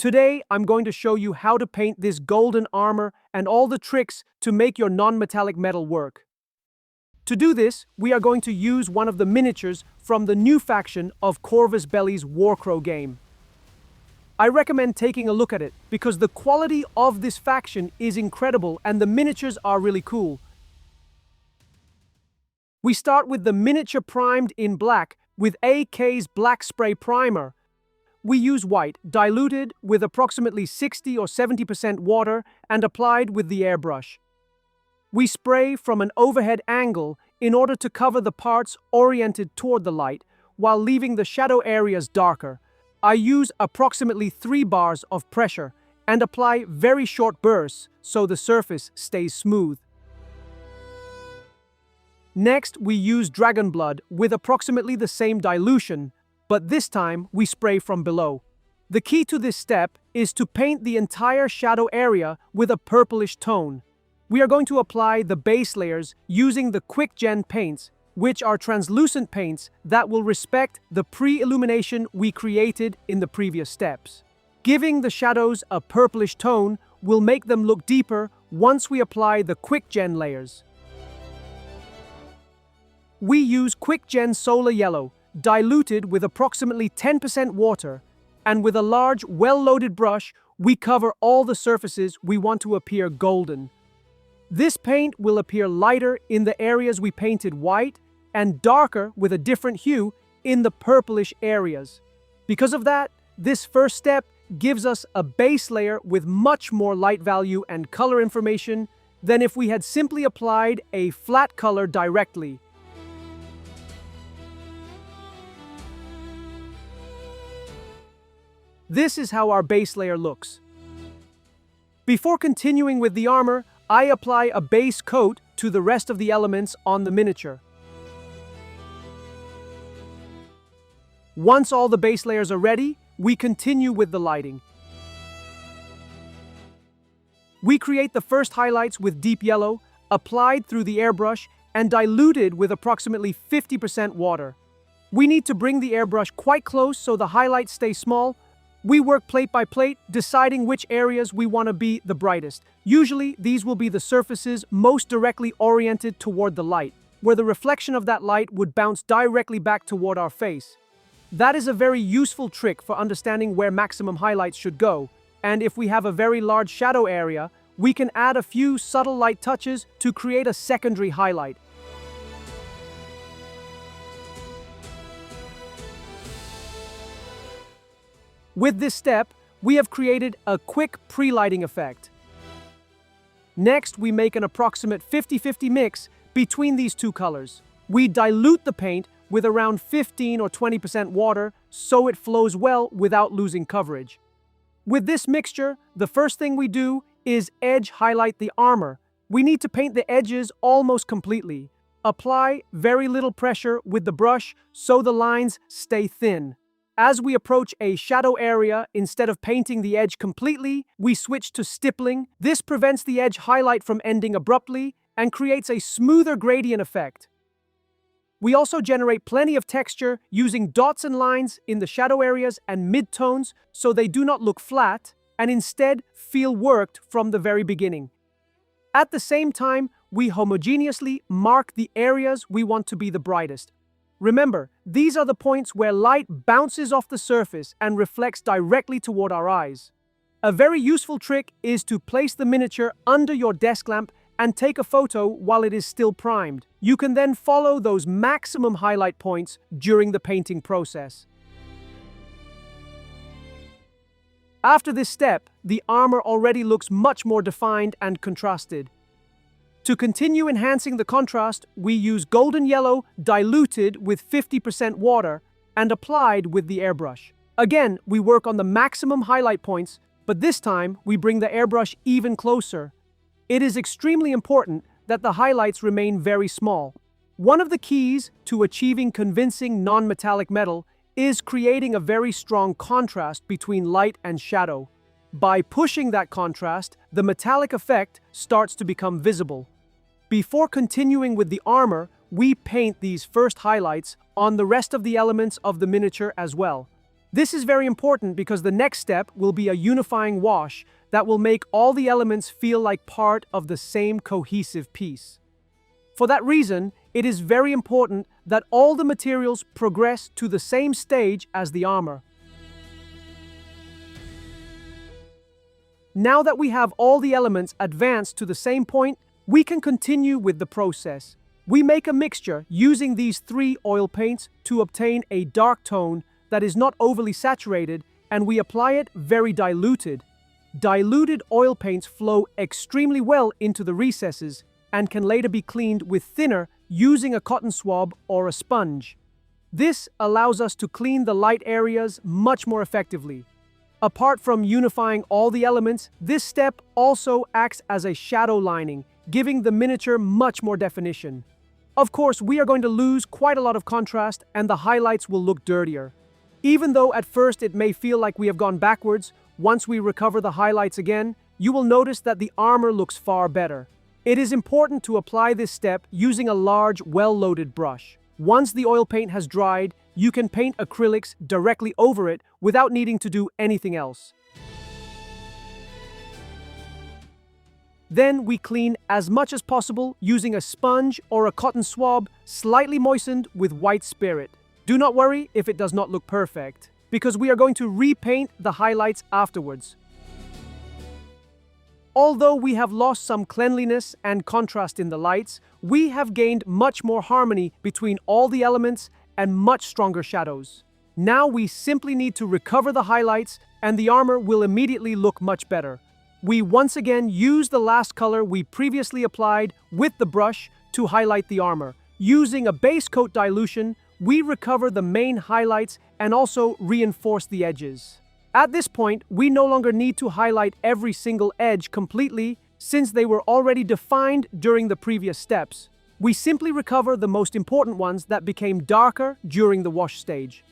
Today, I'm going to show you how to paint this golden armor and all the tricks to make your non-metallic metal work. To do this, we are going to use one of the miniatures from the new faction of Corvus Belli's Warcrow game. I recommend taking a look at it because the quality of this faction is incredible and the miniatures are really cool. We start with the miniature primed in black with AK's black spray primer. We use white, diluted with approximately 60 or 70% water and applied with the airbrush. We spray from an overhead angle in order to cover the parts oriented toward the light while leaving the shadow areas darker. I use approximately 3 bars of pressure and apply very short bursts so the surface stays smooth. Next, we use dragon blood with approximately the same dilution, but this time we spray from below. The key to this step is to paint the entire shadow area with a purplish tone. We are going to apply the base layers using the Quick Gen paints, which are translucent paints that will respect the pre-illumination we created in the previous steps. Giving the shadows a purplish tone will make them look deeper once we apply the Quick Gen layers. We use Quick Gen Solar Yellow, diluted with approximately 10% water, and with a large, well-loaded brush, we cover all the surfaces we want to appear golden. This paint will appear lighter in the areas we painted white and darker with a different hue in the purplish areas. Because of that, this first step gives us a base layer with much more light value and color information than if we had simply applied a flat color directly. This is how our base layer looks. Before continuing with the armor, I apply a base coat to the rest of the elements on the miniature. Once all the base layers are ready, we continue with the lighting. We create the first highlights with deep yellow, applied through the airbrush, and diluted with approximately 50% water. We need to bring the airbrush quite close so the highlights stay small. We work plate by plate, deciding which areas we want to be the brightest. Usually, these will be the surfaces most directly oriented toward the light, where the reflection of that light would bounce directly back toward our face. That is a very useful trick for understanding where maximum highlights should go, and if we have a very large shadow area, we can add a few subtle light touches to create a secondary highlight. With this step, we have created a quick pre-lighting effect. Next, we make an approximate 50-50 mix between these two colors. We dilute the paint with around 15 or 20% water so it flows well without losing coverage. With this mixture, the first thing we do is edge highlight the armor. We need to paint the edges almost completely. Apply very little pressure with the brush so the lines stay thin. As we approach a shadow area, instead of painting the edge completely, we switch to stippling. This prevents the edge highlight from ending abruptly and creates a smoother gradient effect. We also generate plenty of texture using dots and lines in the shadow areas and midtones so they do not look flat and instead feel worked from the very beginning. At the same time, we homogeneously mark the areas we want to be the brightest. Remember, these are the points where light bounces off the surface and reflects directly toward our eyes. A very useful trick is to place the miniature under your desk lamp and take a photo while it is still primed. You can then follow those maximum highlight points during the painting process. After this step, the armor already looks much more defined and contrasted. To continue enhancing the contrast, we use golden yellow diluted with 50% water and applied with the airbrush. Again, we work on the maximum highlight points, but this time we bring the airbrush even closer. It is extremely important that the highlights remain very small. One of the keys to achieving convincing non-metallic metal is creating a very strong contrast between light and shadow. By pushing that contrast, the metallic effect starts to become visible. Before continuing with the armor, we paint these first highlights on the rest of the elements of the miniature as well. This is very important because the next step will be a unifying wash that will make all the elements feel like part of the same cohesive piece. For that reason, it is very important that all the materials progress to the same stage as the armor. Now that we have all the elements advanced to the same point, we can continue with the process. We make a mixture using these 3 oil paints to obtain a dark tone that is not overly saturated, and we apply it very diluted. Diluted oil paints flow extremely well into the recesses and can later be cleaned with thinner using a cotton swab or a sponge. This allows us to clean the light areas much more effectively. Apart from unifying all the elements, this step also acts as a shadow lining, giving the miniature much more definition. Of course, we are going to lose quite a lot of contrast and the highlights will look dirtier. Even though at first it may feel like we have gone backwards, once we recover the highlights again, you will notice that the armor looks far better. It is important to apply this step using a large, well-loaded brush. Once the oil paint has dried, you can paint acrylics directly over it without needing to do anything else. Then we clean as much as possible using a sponge or a cotton swab slightly moistened with white spirit. Do not worry if it does not look perfect, because we are going to repaint the highlights afterwards. Although we have lost some cleanliness and contrast in the lights, we have gained much more harmony between all the elements and much stronger shadows. Now we simply need to recover the highlights and the armor will immediately look much better. We once again use the last color we previously applied with the brush to highlight the armor. Using a base coat dilution, we recover the main highlights and also reinforce the edges. At this point, we no longer need to highlight every single edge completely since they were already defined during the previous steps. We simply recover the most important ones that became darker during the wash stage.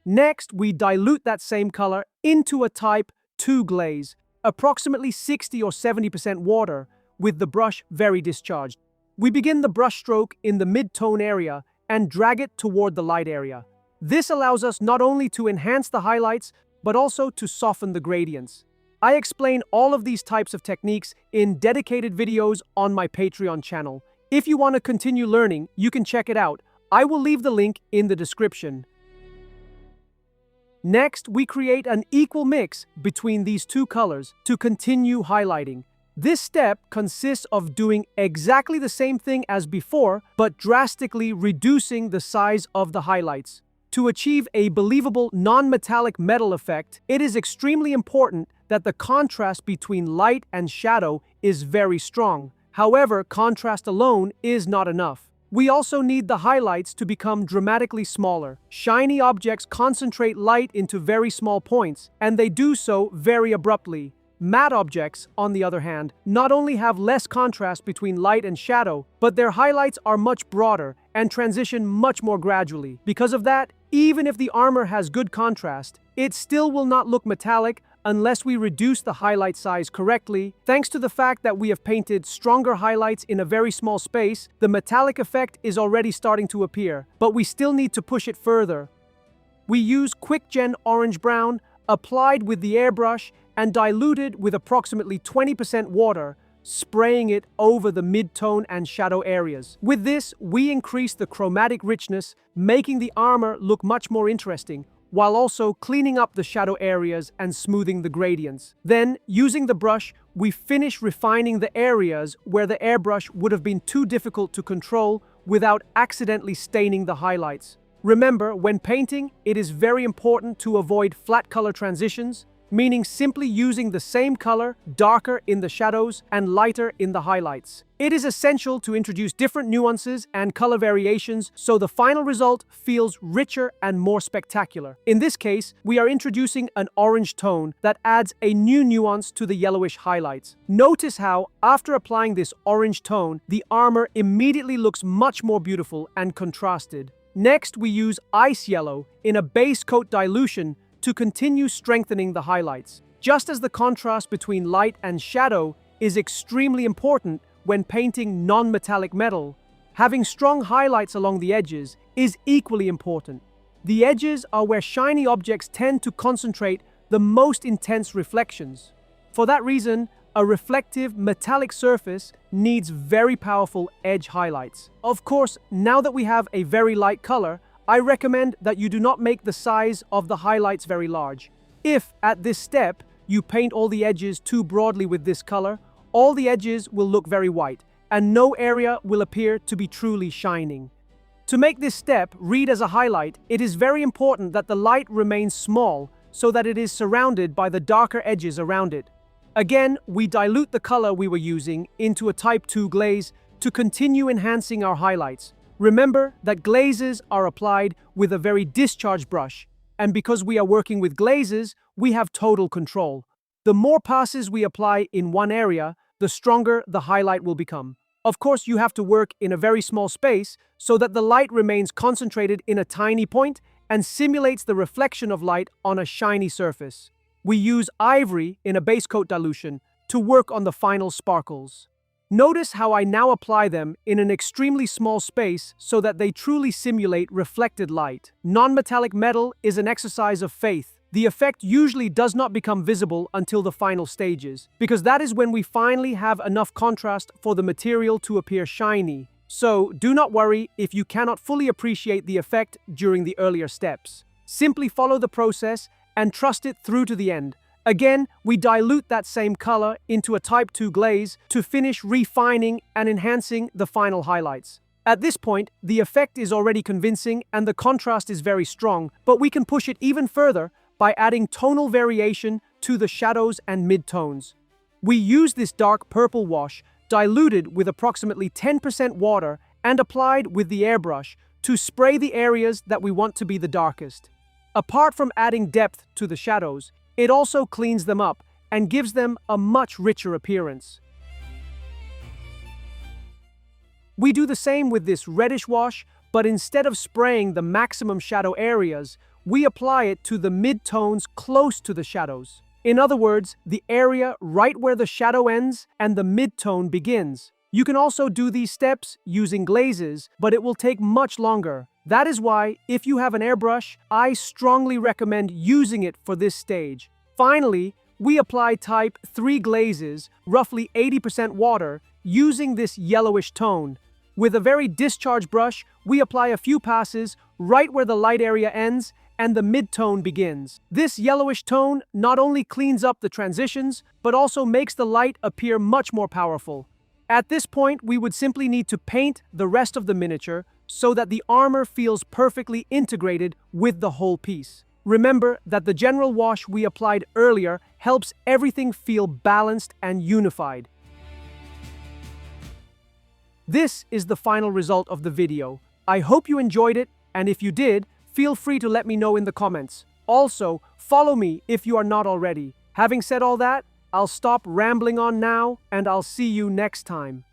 Next, we dilute that same color into a type 2 glaze, approximately 60 or 70% water, with the brush very discharged. We begin the brush stroke in the mid-tone area and drag it toward the light area. This allows us not only to enhance the highlights, but also to soften the gradients. I explain all of these types of techniques in dedicated videos on my Patreon channel. If you want to continue learning, you can check it out. I will leave the link in the description. Next, we create an equal mix between these 2 colors to continue highlighting. This step consists of doing exactly the same thing as before, but drastically reducing the size of the highlights. To achieve a believable non-metallic metal effect, it is extremely important that the contrast between light and shadow is very strong. However, contrast alone is not enough. We also need the highlights to become dramatically smaller. Shiny objects concentrate light into very small points, and they do so very abruptly. Matte objects, on the other hand, not only have less contrast between light and shadow, but their highlights are much broader and transition much more gradually. Because of that, even if the armor has good contrast, it still will not look metallic unless we reduce the highlight size correctly. Thanks to the fact that we have painted stronger highlights in a very small space, the metallic effect is already starting to appear, but we still need to push it further. We use Quick Gen Orange Brown, applied with the airbrush, and diluted with approximately 20% water, spraying it over the mid-tone and shadow areas. With this, we increase the chromatic richness, making the armor look much more interesting, while also cleaning up the shadow areas and smoothing the gradients. Then, using the brush, we finish refining the areas where the airbrush would have been too difficult to control without accidentally staining the highlights. Remember, when painting, it is very important to avoid flat color transitions, meaning simply using the same color, darker in the shadows and lighter in the highlights. It is essential to introduce different nuances and color variations so the final result feels richer and more spectacular. In this case, we are introducing an orange tone that adds a new nuance to the yellowish highlights. Notice how, after applying this orange tone, the armor immediately looks much more beautiful and contrasted. Next, we use ice yellow in a base coat dilution to continue strengthening the highlights. Just as the contrast between light and shadow is extremely important when painting non-metallic metal, having strong highlights along the edges is equally important. The edges are where shiny objects tend to concentrate the most intense reflections. For that reason, a reflective metallic surface needs very powerful edge highlights. Of course, now that we have a very light color, I recommend that you do not make the size of the highlights very large. If, at this step, you paint all the edges too broadly with this color, all the edges will look very white, and no area will appear to be truly shining. To make this step read as a highlight, it is very important that the light remains small so that it is surrounded by the darker edges around it. Again, we dilute the color we were using into a Type 2 glaze to continue enhancing our highlights. Remember that glazes are applied with a very discharged brush, and because we are working with glazes, we have total control. The more passes we apply in one area, the stronger the highlight will become. Of course, you have to work in a very small space so that the light remains concentrated in a tiny point and simulates the reflection of light on a shiny surface. We use ivory in a base coat dilution to work on the final sparkles. Notice how I now apply them in an extremely small space so that they truly simulate reflected light. Non-metallic metal is an exercise of faith. The effect usually does not become visible until the final stages, because that is when we finally have enough contrast for the material to appear shiny. So, do not worry if you cannot fully appreciate the effect during the earlier steps. Simply follow the process and trust it through to the end. Again, we dilute that same color into a Type 2 glaze to finish refining and enhancing the final highlights. At this point, the effect is already convincing and the contrast is very strong, but we can push it even further by adding tonal variation to the shadows and midtones. We use this dark purple wash diluted with approximately 10% water and applied with the airbrush to spray the areas that we want to be the darkest. Apart from adding depth to the shadows, it also cleans them up and gives them a much richer appearance. We do the same with this reddish wash, but instead of spraying the maximum shadow areas, we apply it to the midtones close to the shadows. In other words, the area right where the shadow ends and the midtone begins. You can also do these steps using glazes, but it will take much longer. That is why, if you have an airbrush, I strongly recommend using it for this stage. Finally, we apply Type 3 glazes, roughly 80% water, using this yellowish tone. With a very discharged brush, we apply a few passes right where the light area ends and the midtone begins. This yellowish tone not only cleans up the transitions, but also makes the light appear much more powerful. At this point, we would simply need to paint the rest of the miniature so that the armor feels perfectly integrated with the whole piece. Remember that the general wash we applied earlier helps everything feel balanced and unified. This is the final result of the video. I hope you enjoyed it, and if you did, feel free to let me know in the comments. Also, follow me if you are not already. Having said all that, I'll stop rambling on now, and I'll see you next time.